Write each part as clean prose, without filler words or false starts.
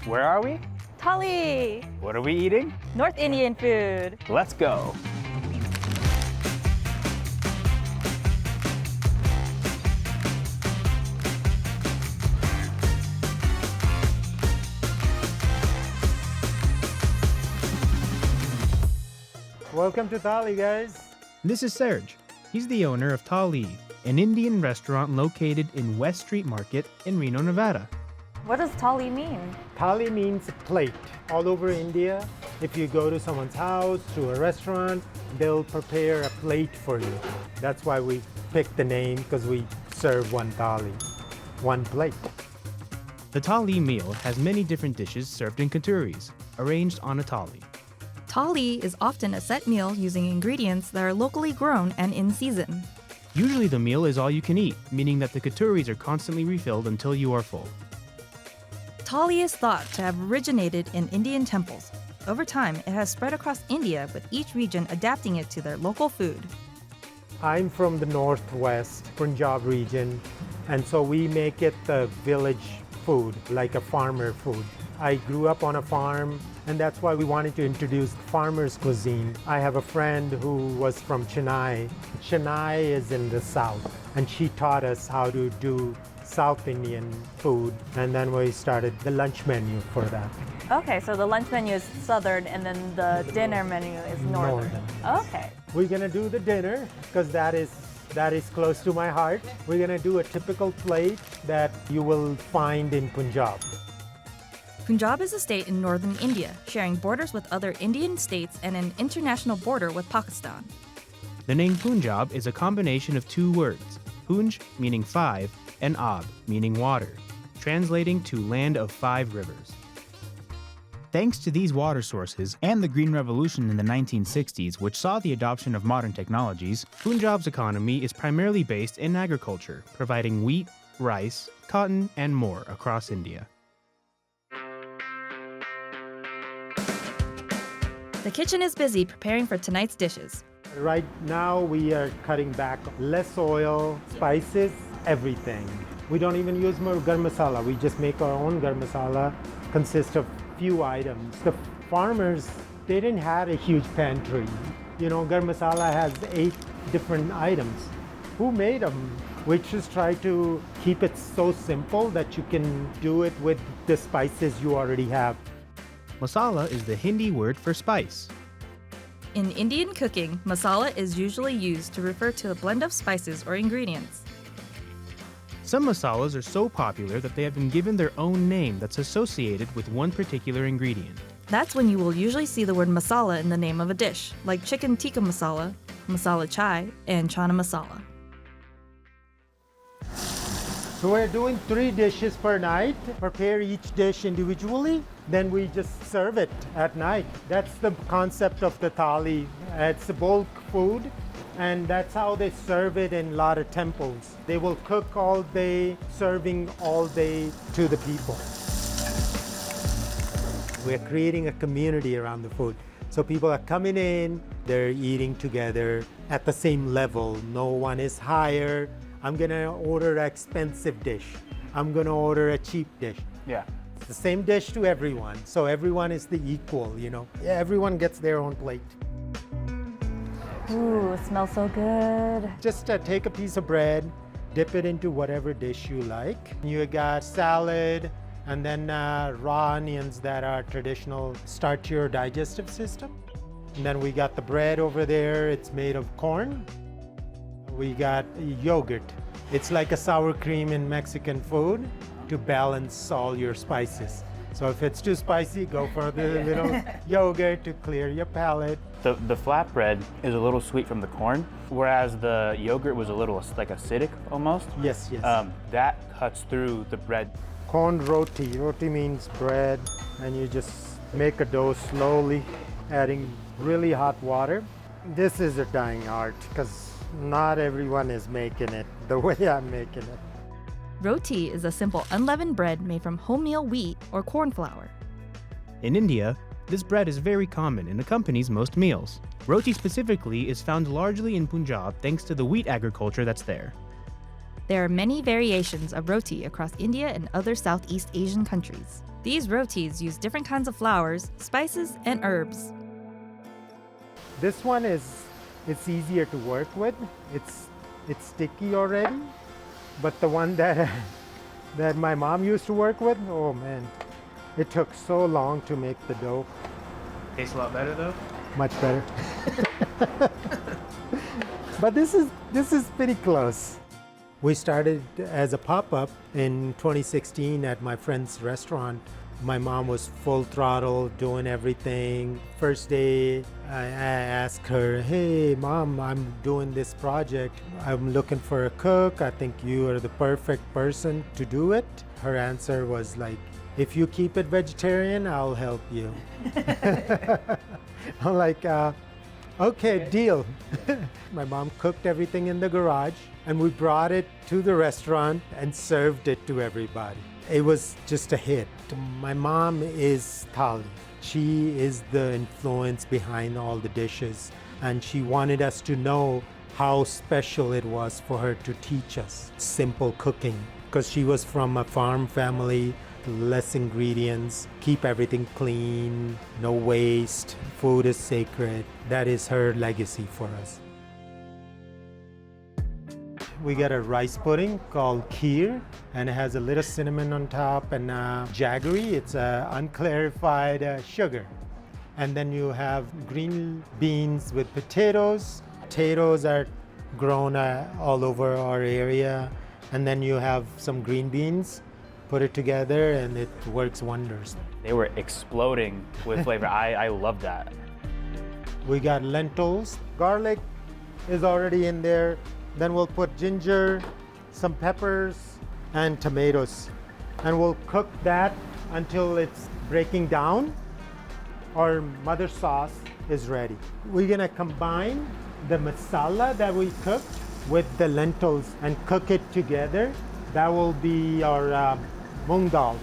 Where are we? Thali What are we eating? North Indian food. Let's go. Welcome to Thali, guys. This is Serj. He's the owner of Thali, an Indian restaurant located in West Street Market in Reno, Nevada. What does Thali mean? Thali means plate. All over India, if you go to someone's house, to a restaurant, they'll prepare a plate for you. That's why we picked the name, because we serve one thali, one plate. The Thali meal has many different dishes served in katuris, arranged on a thali. Thali is often a set meal using ingredients that are locally grown and in season. Usually the meal is all you can eat, meaning that the katuris are constantly refilled until you are full. Thali is thought to have originated in Indian temples. Over time, it has spread across India, with each region adapting it to their local food. I'm from the northwest Punjab region, and so we make it the village food, like a farmer food. I grew up on a farm, and that's why we wanted to introduce farmer's cuisine. I have a friend who was from Chennai. Chennai is in the south, and she taught us how to do South Indian food, and then we started the lunch menu for that. Okay, so the lunch menu is southern and then the dinner menu is northern. Okay. We're gonna do the dinner because that is close to my heart. We're gonna do a typical plate that you will find in Punjab. Punjab is a state in northern India, sharing borders with other Indian states and an international border with Pakistan. The name Punjab is a combination of two words, Punj meaning five, and Ab meaning water, translating to land of five rivers. Thanks to these water sources and the Green Revolution in the 1960s, which saw the adoption of modern technologies, Punjab's economy is primarily based in agriculture, providing wheat, rice, cotton, and more across India. The kitchen is busy preparing for tonight's dishes. Right now we are cutting back less oil, spices, everything. We don't even use more garam masala. We just make our own garam masala, consists of few items. The farmers, they didn't have a huge pantry. You know, garam masala has 8 different items. Who made them? We just try to keep it so simple that you can do it with the spices you already have. Masala is the Hindi word for spice. In Indian cooking, masala is usually used to refer to a blend of spices or ingredients. Some masalas are so popular that they have been given their own name that's associated with one particular ingredient. That's when you will usually see the word masala in the name of a dish, like chicken tikka masala, masala chai, and chana masala. So we're doing 3 dishes per night. Prepare each dish individually, then we just serve it at night. That's the concept of the thali. It's a bulk food, and that's how they serve it in a lot of temples. They will cook all day, serving all day to the people. We're creating a community around the food. So people are coming in, they're eating together at the same level. No one is higher. I'm gonna order an expensive dish. I'm gonna order a cheap dish. Yeah. It's the same dish to everyone. So everyone is the equal, you know. Yeah, everyone gets their own plate. Ooh, it smells so good. Just take a piece of bread, dip it into whatever dish you like. You got salad, and then raw onions that are traditional, start your digestive system. And then we got the bread over there. It's made of corn. We got yogurt. It's like a sour cream in Mexican food to balance all your spices. So if it's too spicy, go for the little yogurt to clear your palate. The flatbread is a little sweet from the corn, whereas the yogurt was a little like acidic almost. Yes, yes. That cuts through the bread. Corn roti. Roti means bread, and you just make a dough slowly, adding really hot water. This is a dying art because not everyone is making it the way I'm making it. Roti is a simple unleavened bread made from wholemeal wheat or corn flour. In India, this bread is very common and accompanies most meals. Roti specifically is found largely in Punjab thanks to the wheat agriculture that's there. There are many variations of roti across India and other Southeast Asian countries. These rotis use different kinds of flours, spices, and herbs. This one it's easier to work with. It's sticky already, but the one that that my mom used to work with, oh man, it took so long to make the dough. Tastes a lot better though. Much better. But this is pretty close. We started as a pop-up in 2016 at my friend's restaurant. My mom was full throttle doing everything. First day, I asked her, "Hey, Mom, I'm doing this project. I'm looking for a cook. I think you are the perfect person to do it." Her answer was like, "If you keep it vegetarian, I'll help you." I'm like, okay, deal. My mom cooked everything in the garage, and we brought it to the restaurant and served it to everybody. It was just a hit. My mom is Thali. She is the influence behind all the dishes, and she wanted us to know how special it was for her to teach us simple cooking, because she was from a farm family, less ingredients, keep everything clean, no waste, food is sacred. That is her legacy for us. We got a rice pudding called Kheer, and it has a little cinnamon on top, and Jaggery, it's unclarified sugar. And then you have green beans with potatoes. Potatoes are grown all over our area. And then you have some green beans, put it together, and it works wonders. They were exploding with flavor. I love that. We got lentils. Garlic is already in there. Then we'll put ginger, some peppers, and tomatoes. And we'll cook that until it's breaking down. Our mother sauce is ready. We're gonna combine the masala that we cooked with the lentils and cook it together. That will be our Moong Dal.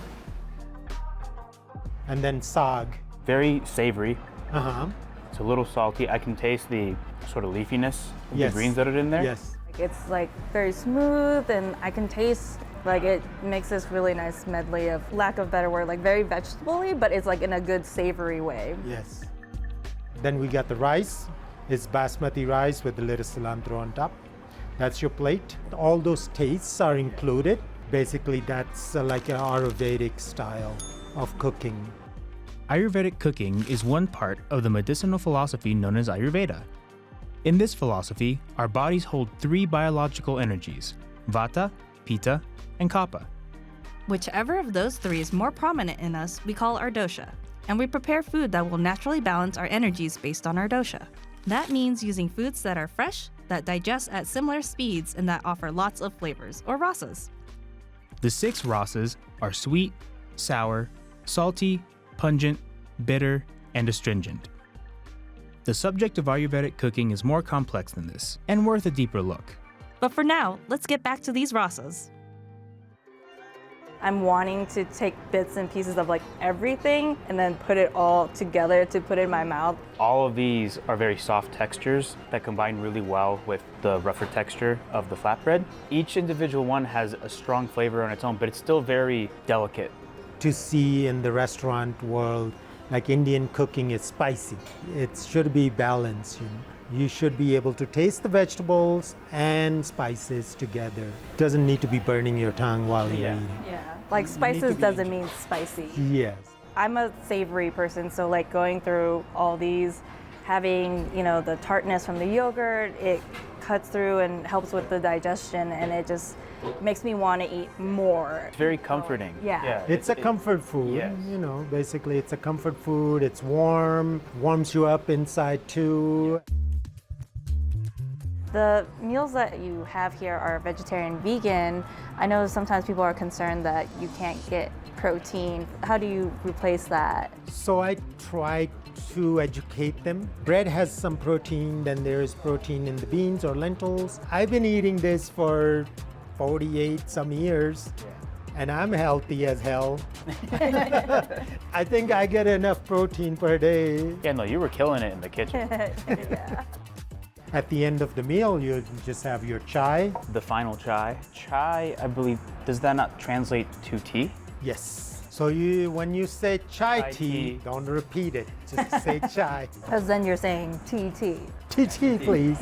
And then Saag. Very savory. Uh-huh. It's a little salty. I can taste the sort of leafiness of Yes. the greens that are in there. Yes. It's like very smooth, and I can taste like it makes this really nice medley of, lack of better word, like very vegetable-y, but it's like in a good savory way. Yes. Then we got the rice. It's basmati rice with a little cilantro on top. That's your plate. All those tastes are included. Basically, that's like an Ayurvedic style of cooking. Ayurvedic cooking is one part of the medicinal philosophy known as Ayurveda. In this philosophy, our bodies hold three biological energies: Vata, Pitta, and Kapha. Whichever of those three is more prominent in us, we call our dosha, and we prepare food that will naturally balance our energies based on our dosha. That means using foods that are fresh, that digest at similar speeds, and that offer lots of flavors, or rasas. The 6 rasas are sweet, sour, salty, pungent, bitter, and astringent. The subject of Ayurvedic cooking is more complex than this, and worth a deeper look. But for now, let's get back to these rasas. I'm wanting to take bits and pieces of like everything and then put it all together to put in my mouth. All of these are very soft textures that combine really well with the rougher texture of the flatbread. Each individual one has a strong flavor on its own, but it's still very delicate. To see in the restaurant world, like Indian cooking is spicy. It should be balanced. You should be able to taste the vegetables and spices together. It doesn't need to be burning your tongue while you're eating. Yeah. Like spices doesn't mean spicy. Yes. I'm a savory person, so like going through all these, having, you know, the tartness from the yogurt, it cuts through and helps with the digestion, and it just makes me want to eat more. It's very comforting. Yeah. It's a comfort food. Yes. You know, basically it's a comfort food. It's warm, warms you up inside too. The meals that you have here are vegetarian, vegan. I know sometimes people are concerned that you can't get protein. How do you replace that? So I try to educate them. Bread has some protein, then there is protein in the beans or lentils. I've been eating this for 48 some years, and I'm healthy as hell. I think I get enough protein per day. Yeah, no, you were killing it in the kitchen. Yeah. At the end of the meal, you just have your chai. The final chai. Chai, I believe, does that not translate to tea? Yes. So when you say chai Chai tea, tea. don't repeat it. Just say chai. Because then you're saying tea. Tea, please.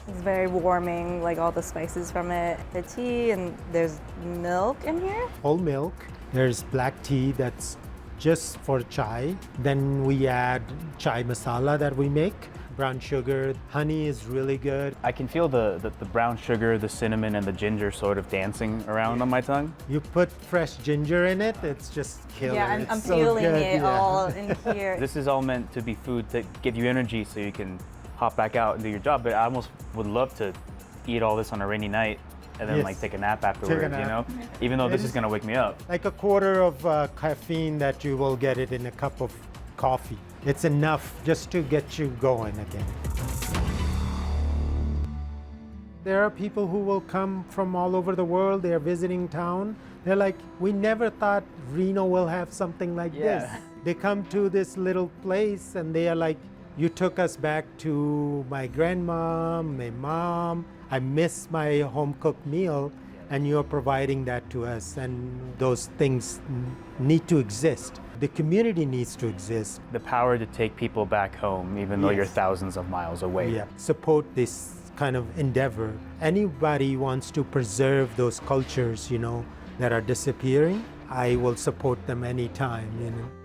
It's very warming, like all the spices from it. The tea, and there's milk in here. Whole milk. There's black tea that's just for chai. Then we add chai masala that we make. Brown sugar. Honey is really good. I can feel the brown sugar, the cinnamon, and the ginger sort of dancing around on my tongue. You put fresh ginger in it, it's just killer. Yeah, I'm It's so feeling good, it yeah. all in here. This is all meant to be food to give you energy so you can hop back out and do your job. But I almost would love to eat all this on a rainy night and then Yes. like take a nap afterwards, Take a you know? nap. Even though this is gonna wake me up. Like a quarter of caffeine that you will get it in a cup of coffee. It's enough just to get you going again. There are people who will come from all over the world. They are visiting town. They're like, we never thought Reno will have something like this. Yeah. They come to this little place and they are like, you took us back to my grandma, my mom. I miss my home cooked meal, and you're providing that to us. And those things need to exist. The community needs to exist. The power to take people back home, even though you're Yes. thousands of miles away. Yeah, support this kind of endeavor. Anybody wants to preserve those cultures, that are disappearing, I will support them anytime,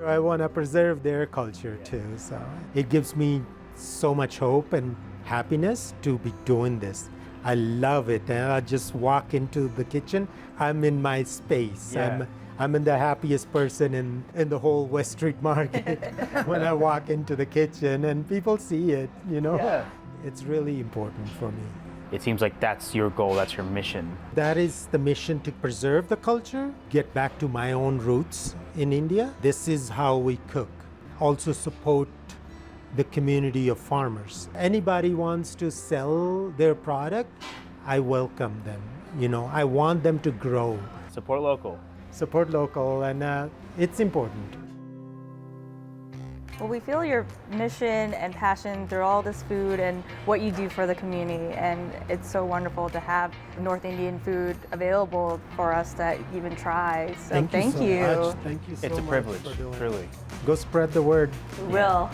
I want to preserve their culture too. So it gives me so much hope and happiness to be doing this. I love it. And I just walk into the kitchen, I'm in my space. Yeah. I'm in the happiest person in the whole West Street Market when I walk into the kitchen and people see it, Yeah. It's really important for me. It seems like that's your goal, that's your mission. That is the mission, to preserve the culture, get back to my own roots in India. This is how we cook. Also support the community of farmers. Anybody wants to sell their product, I welcome them. I want them to grow. Support local. Support local, and it's important. Well, we feel your mission and passion through all this food and what you do for the community, and it's so wonderful to have North Indian food available for us to even try. So Thank you so you. much. Thank you so much. It's a privilege, for doing it. truly. Go spread the word. We will.